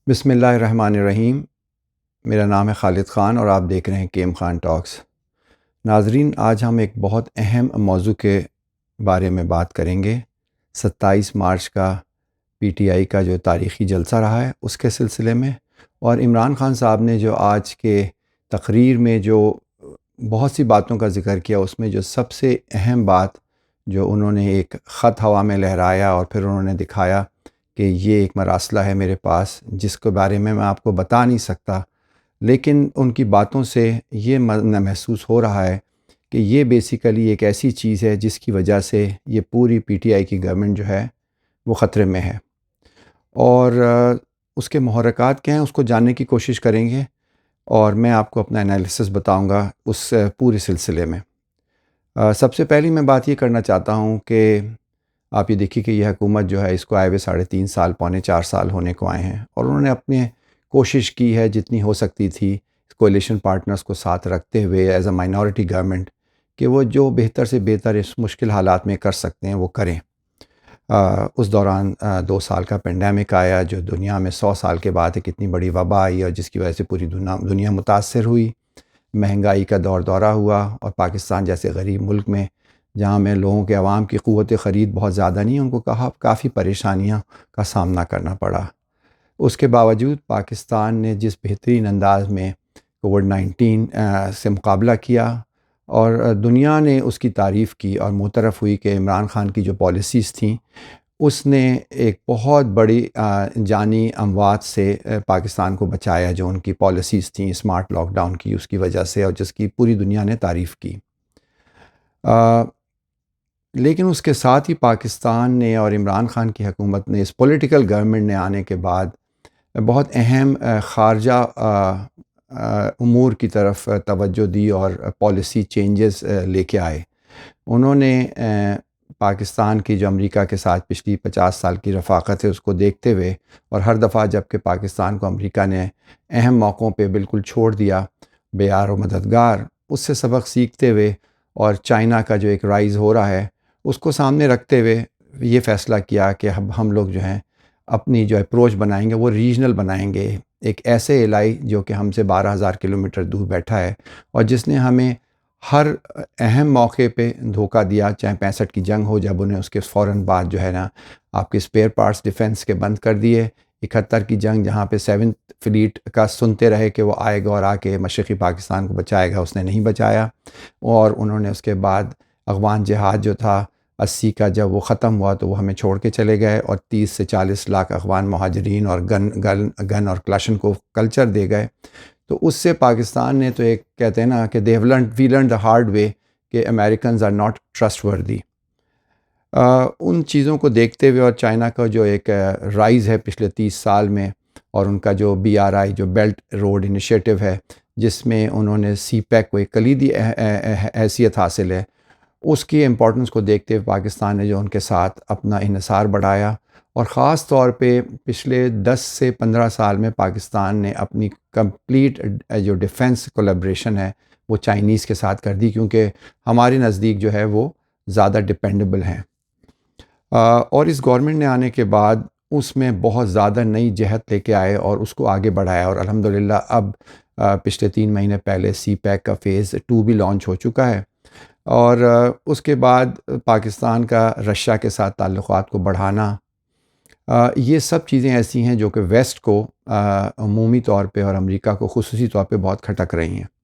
بسم اللہ الرحمن الرحیم۔ میرا نام ہے خالد خان اور آپ دیکھ رہے ہیں کیم خان ٹاکس۔ ناظرین، آج ہم ایک بہت اہم موضوع کے بارے میں بات کریں گے۔ 27 مارچ کا پی ٹی آئی کا جو تاریخی جلسہ رہا ہے اس کے سلسلے میں، اور عمران خان صاحب نے جو آج کے تقریر میں جو بہت سی باتوں کا ذکر کیا، اس میں جو سب سے اہم بات جو انہوں نے ایک خط ہوا میں لہرایا اور پھر انہوں نے دکھایا کہ یہ ایک مراسلہ ہے میرے پاس جس کے بارے میں آپ کو بتا نہیں سکتا، لیکن ان کی باتوں سے یہ محسوس ہو رہا ہے کہ یہ بیسیکلی ایک ایسی چیز ہے جس کی وجہ سے یہ پوری پی ٹی آئی کی گورنمنٹ جو ہے وہ خطرے میں ہے، اور اس کے محرکات کیا ہیں اس کو جاننے کی کوشش کریں گے، اور میں آپ کو اپنا انالیسس بتاؤں گا اس پورے سلسلے میں۔ سب سے پہلی میں بات یہ کرنا چاہتا ہوں کہ آپ یہ دیکھیے کہ یہ حکومت جو ہے اس کو آئے ہوئے 3.5 سال پونے 4 سال ہونے کو آئے ہیں، اور انہوں نے اپنے کوشش کی ہے جتنی ہو سکتی تھی کولیشن پارٹنرز کو ساتھ رکھتے ہوئے ایز اے مائنورٹی گورنمنٹ کہ وہ جو بہتر سے بہتر اس مشکل حالات میں کر سکتے ہیں وہ کریں۔ اس دوران 2 سال کا پینڈیمک آیا جو دنیا میں 100 سال کے بعد ایک اتنی بڑی وبا آئی اور جس کی وجہ سے پوری دنیا متاثر ہوئی، مہنگائی کا دورہ ہوا، اور پاکستان جیسے غریب ملک میں جہاں میں لوگوں کے عوام کی قوت خرید بہت زیادہ نہیں، ان کو کافی پریشانیاں کا سامنا کرنا پڑا۔ اس کے باوجود پاکستان نے جس بہترین انداز میں کووڈ-19 سے مقابلہ کیا اور دنیا نے اس کی تعریف کی اور معترف ہوئی کہ عمران خان کی جو پالیسیز تھیں اس نے ایک بہت بڑی جانی اموات سے پاکستان کو بچایا، جو ان کی پالیسیز تھیں اسمارٹ لاک ڈاؤن کی اس کی وجہ سے، اور جس کی پوری دنیا نے تعریف کی۔ لیکن اس کے ساتھ ہی پاکستان نے اور عمران خان کی حکومت نے اس پولیٹیکل گورنمنٹ نے آنے کے بعد بہت اہم خارجہ امور کی طرف توجہ دی اور پالیسی چینجز لے کے آئے۔ انہوں نے پاکستان کی جو امریکہ کے ساتھ پچھلی 50 سال کی رفاقت ہے اس کو دیکھتے ہوئے، اور ہر دفعہ جب کہ پاکستان کو امریکہ نے اہم موقعوں پہ بالکل چھوڑ دیا بے یار و مددگار، اس سے سبق سیکھتے ہوئے اور چائنا کا جو ایک رائز ہو رہا ہے اس کو سامنے رکھتے ہوئے یہ فیصلہ کیا کہ اب ہم لوگ جو ہیں اپنی جو اپروچ بنائیں گے وہ ریجنل بنائیں گے، ایک ایسے علاقے جو کہ ہم سے 12,000 کلومیٹر دور بیٹھا ہے اور جس نے ہمیں ہر اہم موقع پہ دھوکہ دیا، چاہے 65 کی جنگ ہو جب انہیں اس کے فوراً بعد جو ہے نا آپ کے اسپیئر پارٹس ڈیفنس کے بند کر دیے، 71 کی جنگ جہاں پہ 7th فلیٹ کا سنتے رہے کہ وہ آئے گا اور آ کے مشرقی پاکستان کو بچائے گا، اس نے نہیں بچایا، اور انہوں نے اس کے بعد افغان جہاد جو تھا 80 کا جب وہ ختم ہوا تو وہ ہمیں چھوڑ کے چلے گئے، اور 30 سے 40 لاکھ افغان مہاجرین اور گن اور کلاشن کو کلچر دے گئے۔ تو اس سے پاکستان نے تو ایک کہتے ہیں نا کہ we learn the hard way کہ امریکنز آر ناٹ ٹرسٹ وردی۔ ان چیزوں کو دیکھتے ہوئے اور چائنا کا جو ایک رائز ہے پچھلے 30 سال میں، اور ان کا جو BRI جو بیلٹ روڈ انیشیٹو ہے جس میں انہوں نے سی پیک کو ایک کلیدی حیثیت حاصل ہے، اس کی امپورٹنس کو دیکھتے ہوئے پاکستان نے جو ان کے ساتھ اپنا انحصار بڑھایا، اور خاص طور پہ پچھلے 10 سے 15 سال میں پاکستان نے اپنی کمپلیٹ جو ڈیفنس کولیبریشن ہے وہ چائنیز کے ساتھ کر دی، کیونکہ ہمارے نزدیک جو ہے وہ زیادہ ڈیپینڈیبل ہیں۔ اور اس گورنمنٹ نے آنے کے بعد اس میں بہت زیادہ نئی جہت لے کے آئے اور اس کو آگے بڑھایا، اور الحمدللہ اب پچھلے 3 مہینے پہلے سی پیک کا فیز 2 بھی لانچ ہو چکا ہے، اور اس کے بعد پاکستان کا رشیا کے ساتھ تعلقات کو بڑھانا، یہ سب چیزیں ایسی ہیں جو کہ ویسٹ کو عمومی طور پہ اور امریکہ کو خصوصی طور پہ بہت کھٹک رہی ہیں۔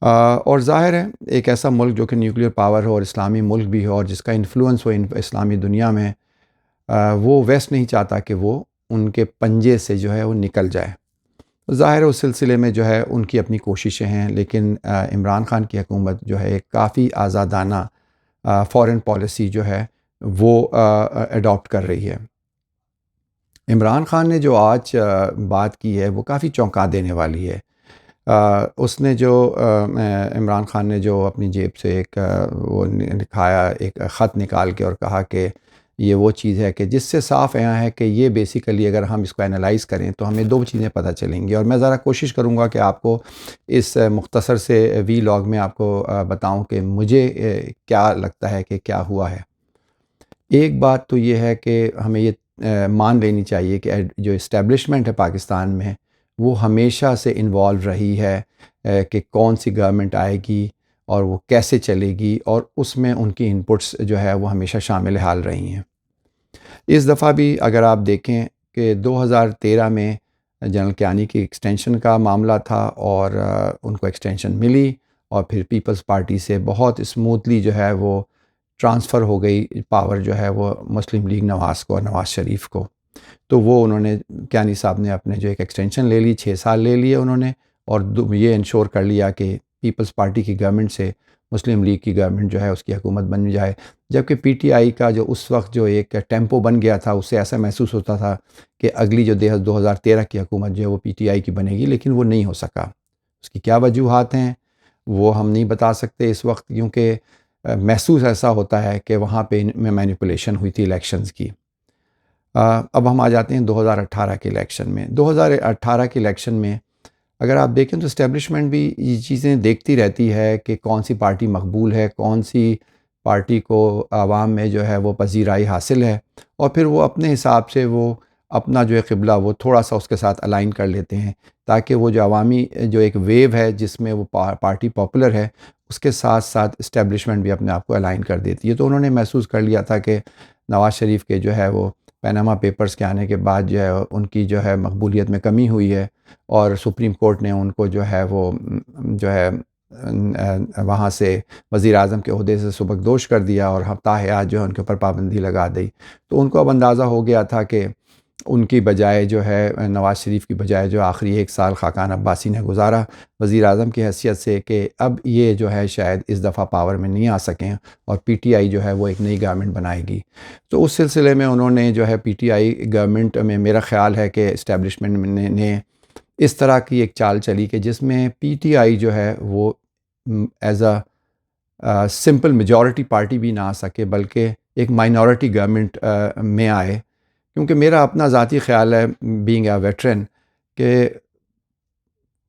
اور ظاہر ہے ایک ایسا ملک جو کہ نیوکلیر پاور ہو اور اسلامی ملک بھی ہو اور جس کا انفلوئنس ہو اسلامی دنیا میں، وہ ویسٹ نہیں چاہتا کہ وہ ان کے پنجے سے جو ہے وہ نکل جائے۔ ظاہر ہے اس سلسلے میں جو ہے ان کی اپنی کوششیں ہیں، لیکن عمران خان کی حکومت جو ہے ایک کافی آزادانہ فارن پالیسی جو ہے وہ اڈاپٹ کر رہی ہے۔ عمران خان نے جو آج بات کی ہے وہ کافی چونکا دینے والی ہے۔ اس نے جو عمران خان نے جو اپنی جیب سے ایک وہ لکھایا، ایک خط نکال کے اور کہا کہ یہ وہ چیز ہے کہ جس سے صاف یہاں ہے کہ یہ بیسیکلی اگر ہم اس کو انالائز کریں تو ہمیں 2 چیزیں پتہ چلیں گی، اور میں ذرا کوشش کروں گا کہ آپ کو اس مختصر سے وی لاگ میں آپ کو بتاؤں کہ مجھے کیا لگتا ہے کہ کیا ہوا ہے۔ ایک بات تو یہ ہے کہ ہمیں یہ مان لینی چاہیے کہ جو اسٹیبلشمنٹ ہے پاکستان میں وہ ہمیشہ سے انوالو رہی ہے کہ کون سی گورنمنٹ آئے گی اور وہ کیسے چلے گی، اور اس میں ان کی انپٹس جو ہے وہ ہمیشہ شامل حال رہی ہیں۔ اس دفعہ بھی اگر آپ دیکھیں کہ 2013 میں جنرل کیانی کی ایکسٹینشن کا معاملہ تھا، اور ان کو ایکسٹینشن ملی، اور پھر پیپلز پارٹی سے بہت اسموتھلی جو ہے وہ ٹرانسفر ہو گئی پاور جو ہے وہ مسلم لیگ نواز کو اور نواز شریف کو۔ تو وہ انہوں نے کیانی صاحب نے اپنے جو ایک ایکسٹینشن لے لی، 6 سال لے لیے انہوں نے، اور یہ انشور کر لیا کہ پیپلز پارٹی کی گورنمنٹ سے مسلم لیگ کی گورنمنٹ جو ہے اس کی حکومت بن جائے، جبکہ پی ٹی آئی کا جو اس وقت جو ایک ٹیمپو بن گیا تھا، اس سے ایسا محسوس ہوتا تھا کہ اگلی جو 2013 کی حکومت جو ہے وہ پی ٹی آئی کی بنے گی، لیکن وہ نہیں ہو سکا۔ اس کی کیا وجوہات ہیں وہ ہم نہیں بتا سکتے اس وقت، کیونکہ محسوس ایسا ہوتا ہے کہ وہاں پہ مینیپولیشن ہوئی تھی الیکشنز کی۔ اب ہم آ جاتے ہیں 2018 کے الیکشن میں۔ 2018 کے الیکشن میں اگر آپ دیکھیں تو اسٹیبلشمنٹ بھی یہ چیزیں دیکھتی رہتی ہے کہ کون سی پارٹی مقبول ہے، کون سی پارٹی کو عوام میں جو ہے وہ پذیرائی حاصل ہے، اور پھر وہ اپنے حساب سے وہ اپنا جو ہے قبلہ وہ تھوڑا سا اس کے ساتھ الائن کر لیتے ہیں، تاکہ وہ جو عوامی جو ایک ویو ہے جس میں وہ پارٹی پاپولر ہے، اس کے ساتھ ساتھ اسٹیبلشمنٹ بھی اپنے آپ کو الائن کر دیتی ہے۔ تو انہوں نے محسوس کر لیا تھا کہ نواز شریف کے جو ہے وہ پیناما پیپرز کے آنے کے بعد جو ہے ان کی جو ہے مقبولیت میں کمی ہوئی ہے، اور سپریم کورٹ نے ان کو جو ہے وہ جو ہے وہاں سے وزیر اعظم کے عہدے سے سبکدوش کر دیا، اور ہفتہ حیات جو ہے ان کے اوپر پابندی لگا دی۔ تو ان کو اب اندازہ ہو گیا تھا کہ ان کی بجائے جو ہے نواز شریف کی بجائے جو آخری 1 سال خاقان عباسی نے گزارا وزیر اعظم کی حیثیت سے، کہ اب یہ جو ہے شاید اس دفعہ پاور میں نہیں آ سکیں، اور پی ٹی آئی جو ہے وہ ایک نئی گورنمنٹ بنائے گی۔ تو اس سلسلے میں انہوں نے جو ہے پی ٹی آئی گورنمنٹ میں میرا خیال ہے کہ اسٹیبلشمنٹ نے اس طرح کی ایک چال چلی کہ جس میں پی ٹی آئی جو ہے وہ as a simple majority party بھی نہ آ سکے، بلکہ ایک مائنورٹی گورنمنٹ میں آئے، کیونکہ میرا اپنا ذاتی خیال ہے بینگ اے ویٹرن کہ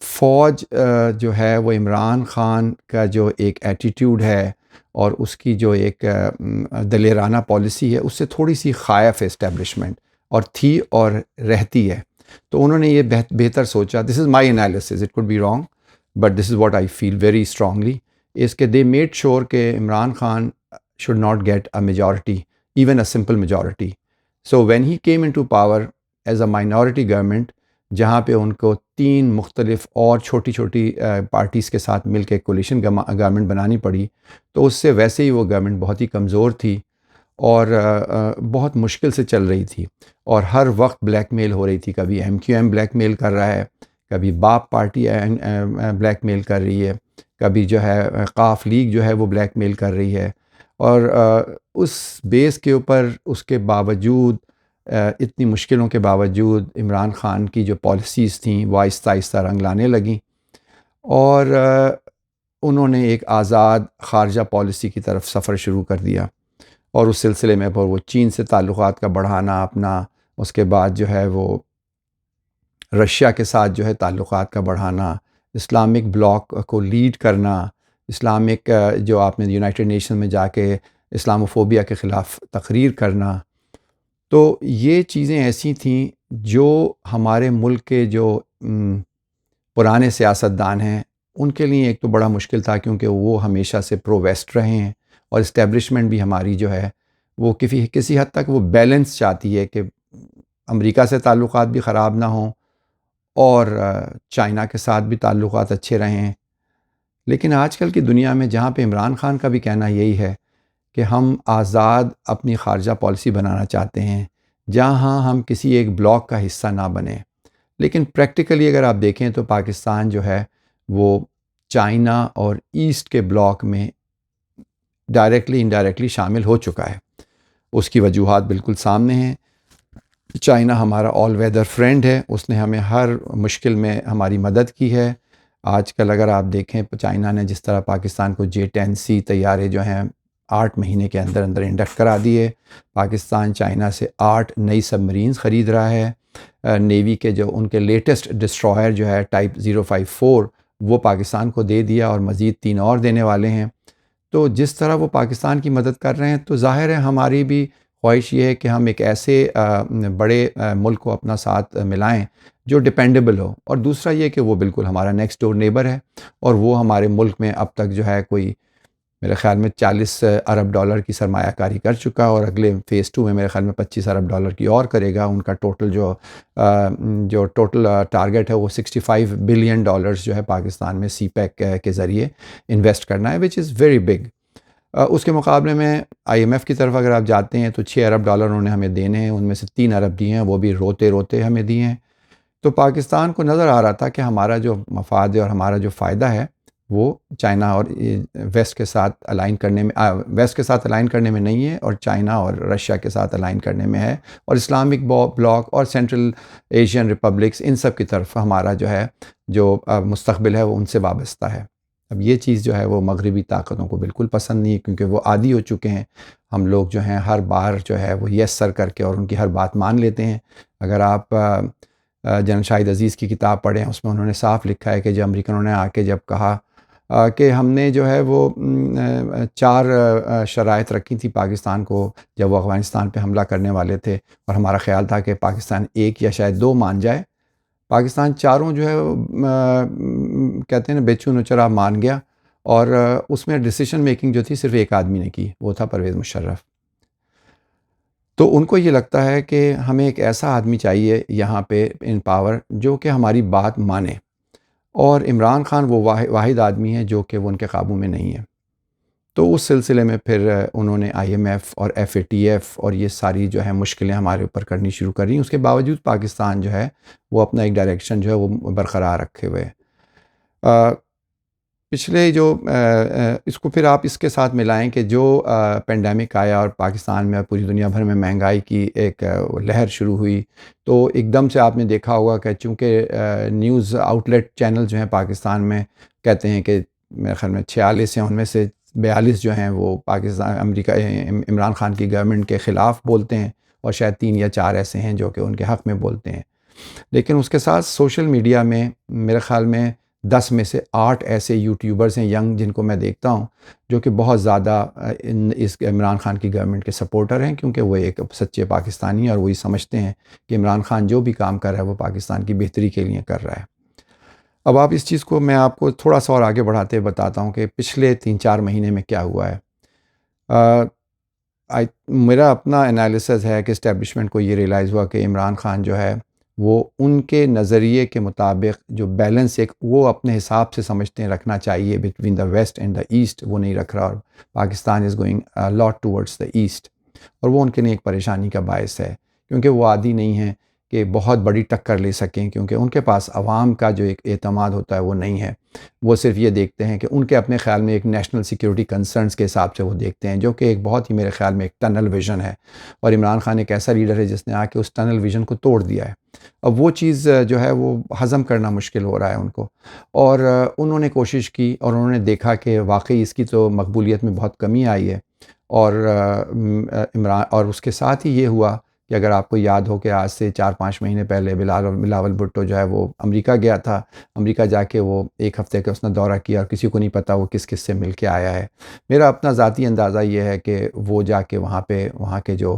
فوج جو ہے وہ عمران خان کا جو ایک ایٹیٹیوڈ ہے اور اس کی جو ایک دلیرانہ پالیسی ہے، اس سے تھوڑی سی خائف ہے اسٹیبلشمنٹ، اور تھی اور رہتی ہے۔ تو انہوں نے یہ بہتر سوچا، this is my analysis, it could be wrong but this is what I feel very strongly, اس کہ دے میڈ شور کہ Imran Khan should not get a majority, even a simple majority. So when he came into power as a minority government, جہاں پہ ان کو 3 مختلف اور چھوٹی چھوٹی پارٹیز کے ساتھ مل کے کولیشن گورنمنٹ بنانی پڑی، تو اس سے ویسے ہی وہ گورنمنٹ بہت ہی کمزور تھی، اور بہت مشکل سے چل رہی تھی، اور ہر وقت بلیک میل ہو رہی تھی۔ کبھی ایم کیو ایم بلیک میل کر رہا ہے، کبھی باپ پارٹی بلیک میل کر رہی ہے، کبھی جو ہے قاف لیگ جو ہے وہ بلیک میل کر رہی ہے، اور اس بیس کے اوپر اس کے باوجود اتنی مشکلوں کے باوجود عمران خان کی جو پالیسیز تھیں وہ آہستہ آہستہ رنگ لانے لگیں، اور انہوں نے ایک آزاد خارجہ پالیسی کی طرف سفر شروع کر دیا، اور اس سلسلے میں پر وہ چین سے تعلقات کا بڑھانا اپنا، اس کے بعد جو ہے وہ رشیا کے ساتھ جو ہے تعلقات کا بڑھانا، اسلامک بلاک کو لیڈ کرنا، اسلامک جو آپ نے یونائٹڈ نیشن میں جا کے اسلاموفوبیا کے خلاف تقریر کرنا، تو یہ چیزیں ایسی تھیں جو ہمارے ملک کے جو پرانے سیاستدان ہیں ان کے لیے ایک تو بڑا مشکل تھا، کیونکہ وہ ہمیشہ سے پرو ویسٹ رہے ہیں، اور اسٹیبلشمنٹ بھی ہماری جو ہے وہ کسی حد تک وہ بیلنس چاہتی ہے کہ امریکہ سے تعلقات بھی خراب نہ ہوں اور چائنا کے ساتھ بھی تعلقات اچھے رہیں۔ لیکن آج کل کی دنیا میں جہاں پہ عمران خان کا بھی کہنا یہی ہے کہ ہم آزاد اپنی خارجہ پالیسی بنانا چاہتے ہیں، جہاں ہم کسی ایک بلاک کا حصہ نہ بنیں، لیکن پریکٹیکلی اگر آپ دیکھیں تو پاکستان جو ہے وہ چائنا اور ایسٹ کے بلاک میں ڈائریکٹلی انڈائریکٹلی شامل ہو چکا ہے۔ اس کی وجوہات بالکل سامنے ہیں۔ چائنا ہمارا آل ویدر فرینڈ ہے، اس نے ہمیں ہر مشکل میں ہماری مدد کی ہے۔ آج کل اگر آپ دیکھیں چائنا نے جس طرح پاکستان کو J-10C طیارے جو ہیں 8 مہینے کے اندر اندر انڈکٹ کرا دیے، پاکستان چائنا سے 8 نئی سب مرینز خرید رہا ہے، نیوی کے جو ان کے لیٹسٹ ڈسٹرائر جو ہے ٹائپ 054 وہ پاکستان کو دے دیا، اور مزید 3 اور دینے والے ہیں۔ تو جس طرح وہ پاکستان کی مدد کر رہے ہیں تو ظاہر ہے ہماری بھی خواہش یہ ہے کہ ہم ایک ایسے بڑے ملک کو اپنا ساتھ ملائیں جو ڈپینڈیبل ہو، اور دوسرا یہ کہ وہ بالکل ہمارا نیکسٹ ڈور نیبر ہے، اور وہ ہمارے ملک میں اب تک جو ہے کوئی میرے خیال میں 40 ارب ڈالر کی سرمایہ کاری کر چکا، اور اگلے فیز 2 میں میرے خیال میں 25 ارب ڈالر کی اور کرے گا۔ ان کا ٹوٹل جو ٹوٹل ٹارگٹ ہے وہ 65 بلین ڈالرز جو ہے پاکستان میں سی پیک کے ذریعے انویسٹ کرنا ہے، وچ از ویری بگ۔ اس کے مقابلے میں آئی ایم ایف کی طرف اگر آپ جاتے ہیں تو 6 ارب ڈالر انہوں نے ہمیں دینے ہیں، ان میں سے 3 ارب دیے ہیں، وہ بھی روتے روتے ہمیں دیے ہیں۔ تو پاکستان کو نظر آ رہا تھا کہ ہمارا جو مفاد ہے اور ہمارا جو فائدہ ہے وہ چائنا اور ویسٹ کے ساتھ الائن کرنے میں ویسٹ کے ساتھ الائن کرنے میں نہیں ہے، اور چائنا اور رشیا کے ساتھ الائن کرنے میں ہے، اور اسلامک بلاک اور سینٹرل ایشین ریپبلکس ان سب کی طرف ہمارا جو ہے جو مستقبل ہے وہ ان سے وابستہ ہے۔ اب یہ چیز جو ہے وہ مغربی طاقتوں کو بالکل پسند نہیں ہے، کیونکہ وہ عادی ہو چکے ہیں۔ ہم لوگ جو ہیں ہر بار جو ہے وہ یس سر کر کے اور ان کی ہر بات مان لیتے ہیں۔ اگر آپ جنرل شاہد عزیز کی کتاب پڑھیں، اس میں انہوں نے صاف لکھا ہے کہ جب امریکنوں نے آ کے جب کہا کہ ہم نے جو ہے وہ 4 شرائط رکھی تھی پاکستان کو جب وہ افغانستان پہ حملہ کرنے والے تھے، اور ہمارا خیال تھا کہ پاکستان 1 یا شاید 2 مان جائے، پاکستان 4 جو ہے کہتے ہیں نا بے چون و چرا مان گیا، اور اس میں ڈیسیشن میکنگ جو تھی صرف ایک آدمی نے کی، وہ تھا پرویز مشرف۔ تو ان کو یہ لگتا ہے کہ ہمیں ایک ایسا آدمی چاہیے یہاں پہ ان پاور جو کہ ہماری بات مانے، اور عمران خان وہ واحد آدمی ہے جو کہ وہ ان کے قابو میں نہیں ہے۔ تو اس سلسلے میں پھر انہوں نے آئی ایم ایف اور ایف اے ٹی ایف اور یہ ساری جو ہے مشکلیں ہمارے اوپر کرنی شروع کر رہی ہیں۔ اس کے باوجود پاکستان جو ہے وہ اپنا ایک ڈائریکشن جو ہے وہ برقرار رکھے ہوئے ہے۔ پچھلے جو اس کو پھر آپ اس کے ساتھ ملائیں کہ جو پینڈیمک آیا اور پاکستان میں پوری دنیا بھر میں مہنگائی کی ایک لہر شروع ہوئی، تو ایک دم سے آپ نے دیکھا ہوگا کہ چونکہ نیوز آؤٹلیٹ چینل جو ہیں پاکستان میں کہتے ہیں کہ میرے خیال میں 46 ہیں، ان میں سے 42 جو ہیں وہ امریکہ عمران خان کی گورنمنٹ کے خلاف بولتے ہیں، اور شاید 3 یا 4 ایسے ہیں جو کہ ان کے حق میں بولتے ہیں۔ لیکن اس کے ساتھ سوشل میڈیا میں میرے خیال میں 10 میں سے 8 ایسے یوٹیوبرز ہیں ینگ جن کو میں دیکھتا ہوں جو کہ بہت زیادہ اس عمران خان کی گورنمنٹ کے سپورٹر ہیں، کیونکہ وہ ایک سچے پاکستانی ہیں اور وہی سمجھتے ہیں کہ عمران خان جو بھی کام کر رہا ہے وہ پاکستان کی بہتری کے لیے کر رہا ہے۔ اب آپ اس چیز کو میں آپ کو تھوڑا سا اور آگے بڑھاتے بتاتا ہوں کہ پچھلے 3-4 مہینے میں کیا ہوا ہے۔ میرا اپنا انالیسز ہے کہ اسٹیبلشمنٹ کو یہ ریئلائز ہوا کہ عمران خان جو ہے وہ ان کے نظریے کے مطابق جو بیلنس ایک وہ اپنے حساب سے سمجھتے ہیں رکھنا چاہیے between the west and the east, وہ نہیں رکھ رہا، اور Pakistan is going lot towards the east, اور وہ ان کے لیے ایک پریشانی کا باعث ہے، کیونکہ وہ عادی نہیں ہیں کہ بہت بڑی ٹکر لے سکیں، کیونکہ ان کے پاس عوام کا جو ایک اعتماد ہوتا ہے وہ نہیں ہے۔ وہ صرف یہ دیکھتے ہیں کہ ان کے اپنے خیال میں ایک نیشنل سیکیورٹی کنسرنز کے حساب سے وہ دیکھتے ہیں، جو کہ ایک بہت ہی میرے خیال میں ایک ٹنل ویژن ہے، اور عمران خان ایک ایسا لیڈر ہے جس نے آ کے اس ٹنل ویژن کو توڑ دیا ہے۔ اب وہ چیز جو ہے وہ ہضم کرنا مشکل ہو رہا ہے ان کو، اور انہوں نے کوشش کی اور انہوں نے دیکھا کہ واقعی اس کی تو مقبولیت میں بہت کمی آئی ہے، اور اس کے ساتھ ہی یہ ہوا کہ اگر آپ کو یاد ہو کہ آج سے 4-5 مہینے پہلے بلاول بھٹو جو ہے وہ امریکہ گیا تھا، امریکہ جا کے وہ 1 ہفتے کا اس نے دورہ کیا، اور کسی کو نہیں پتہ وہ کس کس سے مل کے آیا ہے۔ میرا اپنا ذاتی اندازہ یہ ہے کہ وہ جا کے وہاں کے جو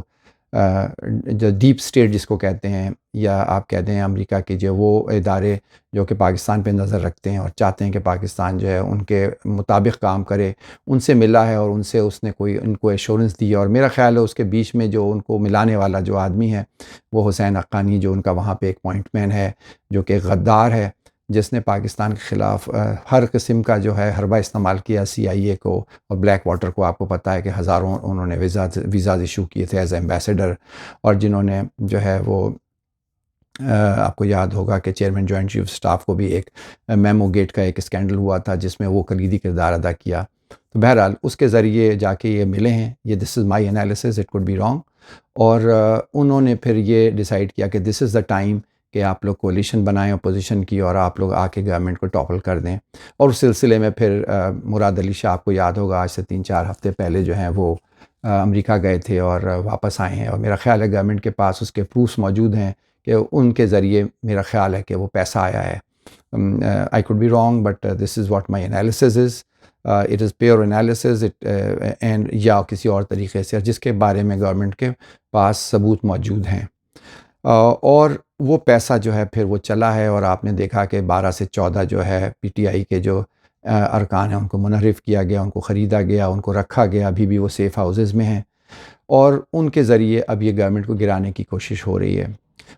ڈیپ اسٹیٹ جس کو کہتے ہیں، یا آپ کہتے ہیں امریکہ کے جو وہ ادارے جو کہ پاکستان پہ نظر رکھتے ہیں اور چاہتے ہیں کہ پاکستان جو ہے ان کے مطابق کام کرے، ان سے ملا ہے، اور ان سے اس نے ان کو ایشورنس دی ہے، اور میرا خیال ہے اس کے بیچ میں جو ان کو ملانے والا جو آدمی ہے وہ حسین حقانی، جو ان کا وہاں پہ ایک پوائنٹ مین ہے، جو کہ غدار ہے، جس نے پاکستان کے خلاف ہر قسم کا جو ہے حربہ استعمال کیا، سی آئی اے کو اور بلیک واٹر کو۔ آپ کو پتہ ہے کہ ہزاروں انہوں نے ویزاز ایشو کیے تھے ایز ایمبیسڈر، اور جنہوں نے جو ہے وہ آپ کو یاد ہوگا کہ چیئرمین جوائنٹ چیف سٹاف کو بھی ایک میمو گیٹ کا ایک اسکینڈل ہوا تھا جس میں وہ کلیدی کردار ادا کیا۔ تو بہرحال اس کے ذریعے جا کے یہ ملے ہیں، یہ this is my analysis, it could be wrong, اور انہوں نے پھر یہ ڈیسائیڈ کیا کہ دس از دا ٹائم کہ آپ لوگ کولیشن بنائیں اپوزیشن کی، اور آپ لوگ آ کے گورنمنٹ کو ٹاپل کر دیں۔ اور اس سلسلے میں پھر مراد علی شاہ، آپ کو یاد ہوگا آج سے 3-4 ہفتے پہلے جو ہیں وہ امریکہ گئے تھے اور واپس آئے ہیں، اور میرا خیال ہے گورنمنٹ کے پاس اس کے پروفس موجود ہیں کہ ان کے ذریعے میرا خیال ہے کہ وہ پیسہ آیا ہے۔ I could be wrong but this is what my analysis is. It is pure analysis and یا کسی اور طریقے سے جس کے بارے میں گورنمنٹ کے پاس ثبوت موجود ہیں. اور وہ پیسہ جو ہے پھر وہ چلا ہے، اور آپ نے دیکھا کہ 12 سے 14 جو ہے پی ٹی آئی کے جو ارکان ہیں ان کو منحرف کیا گیا، ان کو خریدا گیا، ان کو رکھا گیا، ابھی بھی وہ سیف ہاؤسز میں ہیں، اور ان کے ذریعے اب یہ گورنمنٹ کو گرانے کی کوشش ہو رہی ہے.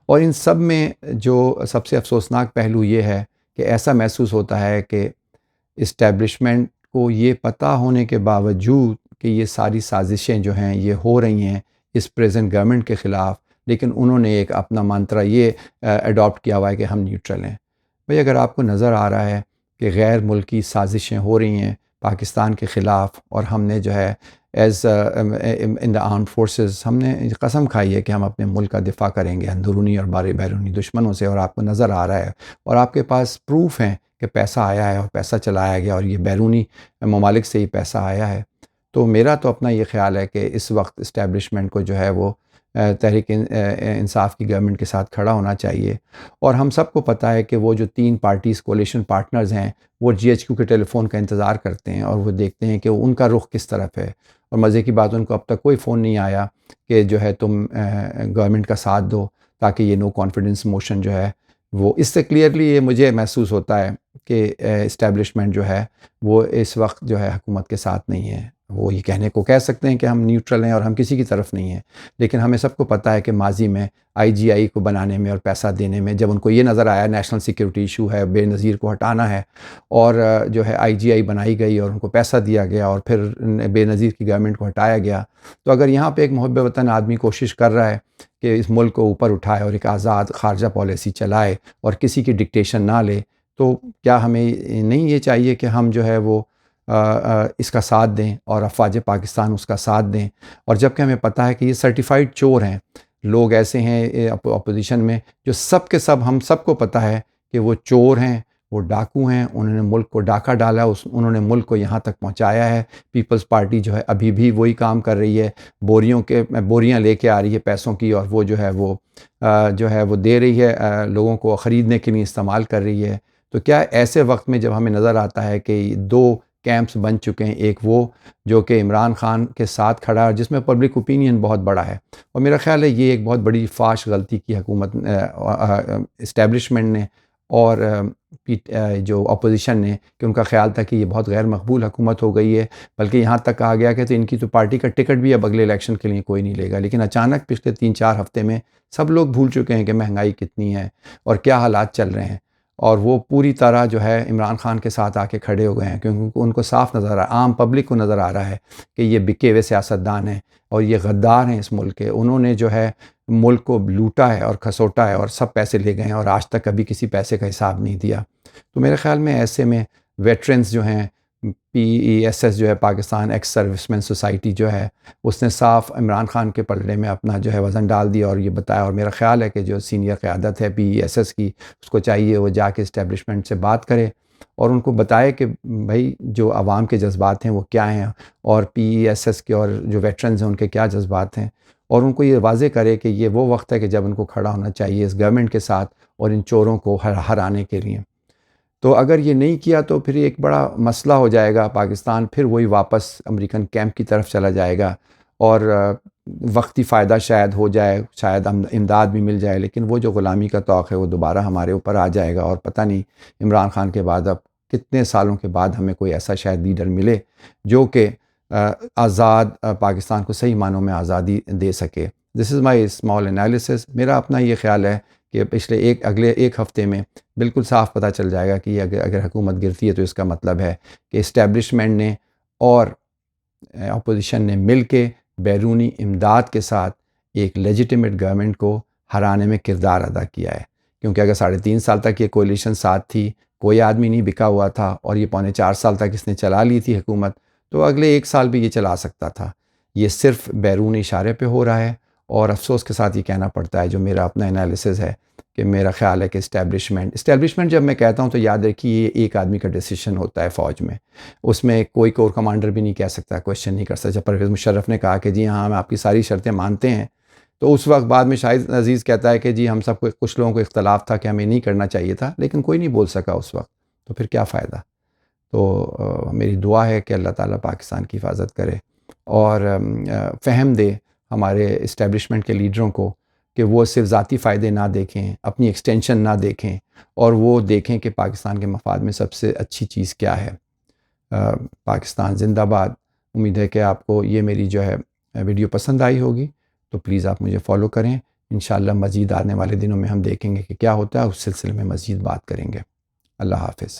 اور ان سب میں جو سب سے افسوسناک پہلو یہ ہے کہ ایسا محسوس ہوتا ہے کہ اسٹیبلشمنٹ کو یہ پتہ ہونے کے باوجود کہ یہ ساری سازشیں جو ہیں یہ ہو رہی ہیں اس پریزنٹ گورنمنٹ کے خلاف، لیکن انہوں نے ایک اپنا منترا یہ اڈاپٹ کیا ہوا ہے کہ ہم نیوٹرل ہیں. بھئی اگر آپ کو نظر آ رہا ہے کہ غیر ملکی سازشیں ہو رہی ہیں پاکستان کے خلاف، اور ہم نے جو ہے ایز ان دا آرمڈ فورسز ہم نے قسم کھائی ہے کہ ہم اپنے ملک کا دفاع کریں گے اندرونی اور بیرونی دشمنوں سے، اور آپ کو نظر آ رہا ہے اور آپ کے پاس پروف ہیں کہ پیسہ آیا ہے اور پیسہ چلایا گیا اور یہ بیرونی ممالک سے ہی پیسہ آیا ہے. تو میرا تو اپنا یہ خیال ہے کہ اس وقت اسٹیبلشمنٹ کو جو ہے وہ تحریک انصاف کی گورنمنٹ کے ساتھ کھڑا ہونا چاہیے. اور ہم سب کو پتہ ہے کہ وہ جو 3 پارٹیز کولیشن پارٹنرز ہیں وہ جی ایچ کیو کے ٹیلی فون کا انتظار کرتے ہیں، اور وہ دیکھتے ہیں کہ ان کا رخ کس طرف ہے. اور مزے کی بات ان کو اب تک کوئی فون نہیں آیا کہ جو ہے تم گورنمنٹ کا ساتھ دو، تاکہ یہ نو کانفیڈنس موشن جو ہے وہ اس سے کلیئرلی یہ مجھے محسوس ہوتا ہے کہ اسٹیبلشمنٹ جو ہے وہ اس وقت جو ہے حکومت کے ساتھ نہیں ہے. وہ یہ کہنے کو کہہ سکتے ہیں کہ ہم نیوٹرل ہیں اور ہم کسی کی طرف نہیں ہیں، لیکن ہمیں سب کو پتہ ہے کہ ماضی میں آئی جی آئی کو بنانے میں اور پیسہ دینے میں جب ان کو یہ نظر آیا نیشنل سیکیورٹی ایشو ہے، بے نظیر کو ہٹانا ہے، اور جو ہے آئی جی آئی بنائی گئی اور ان کو پیسہ دیا گیا اور پھر بے نظیر کی گورنمنٹ کو ہٹایا گیا. تو اگر یہاں پہ ایک محب وطن آدمی کوشش کر رہا ہے کہ اس ملک کو اوپر اٹھائے اور ایک آزاد خارجہ پالیسی چلائے اور کسی کی ڈکٹیشن نہ لے، تو کیا ہمیں نہیں یہ چاہیے کہ ہم جو ہے وہ اس کا ساتھ دیں اور افواج پاکستان اس کا ساتھ دیں؟ اور جب کہ ہمیں پتہ ہے کہ یہ سرٹیفائیڈ چور ہیں، لوگ ایسے ہیں اپوزیشن میں جو سب کے سب ہم سب کو پتہ ہے کہ وہ چور ہیں، وہ ڈاکو ہیں، انہوں نے ملک کو ڈاکہ ڈالا، انہوں نے ملک کو یہاں تک پہنچایا ہے. پیپلز پارٹی جو ہے ابھی بھی وہی کام کر رہی ہے، بوریاں لے کے آ رہی ہے پیسوں کی، اور وہ جو ہے وہ دے رہی ہے لوگوں کو خریدنے کے لیے استعمال کر رہی ہے. تو کیا ایسے وقت میں جب ہمیں نظر آتا ہے کہ 2 کیمپس بن چکے ہیں، ایک وہ جو کہ عمران خان کے ساتھ کھڑا ہے جس میں پبلک اوپینین بہت بڑا ہے، اور میرا خیال ہے یہ ایک بہت بڑی فاش غلطی کی حکومت اسٹیبلشمنٹ نے اور جو اپوزیشن نے، کہ ان کا خیال تھا کہ یہ بہت غیر مقبول حکومت ہو گئی ہے، بلکہ یہاں تک کہا گیا کہ تو ان کی تو پارٹی کا ٹکٹ بھی اب اگلے الیکشن کے لیے کوئی نہیں لے گا. لیکن اچانک پچھلے 3-4 ہفتے میں سب لوگ بھول چکے ہیں کہ مہنگائی کتنی ہے اور کیا حالات چل رہے ہیں، اور وہ پوری طرح جو ہے عمران خان کے ساتھ آ کے کھڑے ہو گئے ہیں، کیونکہ ان کو صاف نظر آ رہا ہے، عام پبلک کو نظر آ رہا ہے کہ یہ بکے ہوئے سیاستدان ہیں اور یہ غدار ہیں اس ملک کے. انہوں نے جو ہے ملک کو لوٹا ہے اور کھسوٹا ہے اور سب پیسے لے گئے ہیں اور آج تک کبھی کسی پیسے کا حساب نہیں دیا. تو میرے خیال میں ایسے میں ویٹرنز جو ہیں، پی ای ایس ایس جو ہے پاکستان ایکس سروس مین سوسائٹی جو ہے، اس نے صاف عمران خان کے پلڑے میں اپنا جو ہے وزن ڈال دیا اور یہ بتایا. اور میرا خیال ہے کہ جو سینئر قیادت ہے پی ای ایس ایس کی، اس کو چاہیے وہ جا کے اسٹیبلشمنٹ سے بات کرے اور ان کو بتائے کہ بھائی جو عوام کے جذبات ہیں وہ کیا ہیں، اور پی ای ایس ایس کے اور جو ویٹرنز ہیں ان کے کیا جذبات ہیں، اور ان کو یہ واضح کرے کہ یہ وہ وقت ہے کہ جب ان کو کھڑا ہونا چاہیے اس گورنمنٹ کے ساتھ اور ان چوروں کو ہرانے کے لیے. تو اگر یہ نہیں کیا تو پھر ایک بڑا مسئلہ ہو جائے گا، پاکستان پھر وہی واپس امریکن کیمپ کی طرف چلا جائے گا، اور وقتی فائدہ شاید ہو جائے، شاید امداد بھی مل جائے، لیکن وہ جو غلامی کا طوق ہے وہ دوبارہ ہمارے اوپر آ جائے گا. اور پتہ نہیں عمران خان کے بعد اب کتنے سالوں کے بعد ہمیں کوئی ایسا شاید لیڈر ملے جو کہ آزاد پاکستان کو صحیح معنوں میں آزادی دے سکے. دس از مائی اسمال انالیسس. میرا اپنا یہ خیال ہے کہ اگلے ایک ہفتے میں بالکل صاف پتہ چل جائے گا کہ اگر حکومت گرتی ہے تو اس کا مطلب ہے کہ اسٹیبلشمنٹ نے اور اپوزیشن نے مل کے بیرونی امداد کے ساتھ ایک لیجیٹیمیٹ گورنمنٹ کو ہرانے میں کردار ادا کیا ہے. کیونکہ اگر 3.5 سال تک یہ کولیشن ساتھ تھی، کوئی آدمی نہیں بکا ہوا تھا، اور یہ 4.25 سال تک اس نے چلا لی تھی حکومت، تو اگلے 1 سال بھی یہ چلا سکتا تھا. یہ صرف بیرونی اشارے پہ ہو رہا ہے، اور افسوس کے ساتھ یہ کہنا پڑتا ہے جو میرا اپنا انالیسز ہے کہ میرا خیال ہے کہ اسٹیبلشمنٹ جب میں کہتا ہوں تو یاد رکھیے یہ ایک آدمی کا ڈیسیشن ہوتا ہے فوج میں، اس میں کوئی کور کمانڈر بھی نہیں کہہ سکتا، کویشچن نہیں کر سکتا. جب پرویز مشرف نے کہا کہ جی ہاں ہم آپ کی ساری شرطیں مانتے ہیں، تو اس وقت بعد میں شاہد عزیز کہتا ہے کہ جی ہم سب کو، کچھ لوگوں کو اختلاف تھا کہ ہمیں نہیں کرنا چاہیے تھا، لیکن کوئی نہیں بول سکا اس وقت، تو پھر کیا فائدہ. تو میری دعا ہے کہ اللہ تعالیٰ پاکستان کی حفاظت کرے اور فہم دے ہمارے اسٹیبلشمنٹ کے لیڈروں کو کہ وہ صرف ذاتی فائدے نہ دیکھیں، اپنی ایکسٹینشن نہ دیکھیں، اور وہ دیکھیں کہ پاکستان کے مفاد میں سب سے اچھی چیز کیا ہے۔ پاکستان زندہ باد۔ امید ہے کہ آپ کو یہ میری جو ہے ویڈیو پسند آئی ہوگی، تو پلیز آپ مجھے فالو کریں۔ انشاءاللہ مزید آنے والے دنوں میں ہم دیکھیں گے کہ کیا ہوتا ہے، اس سلسلے میں مزید بات کریں گے۔ اللہ حافظ۔